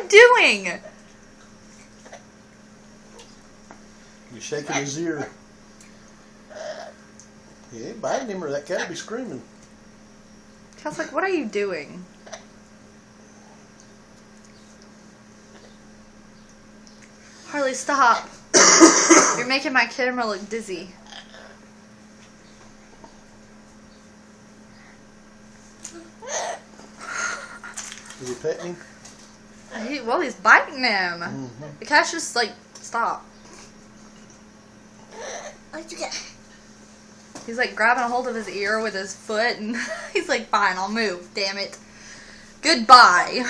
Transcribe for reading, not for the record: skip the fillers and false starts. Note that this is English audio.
you doing? You're shaking his ear. He ain't biting him or that cat would be screaming. I was like, what are you doing? Harley, stop. You're making my camera look dizzy. Is he petting him? Well, he's biting him. Mm-hmm. The cat's just like, stop. He's like grabbing a hold of his ear with his foot, and he's like, fine, I'll move, damn it. Goodbye.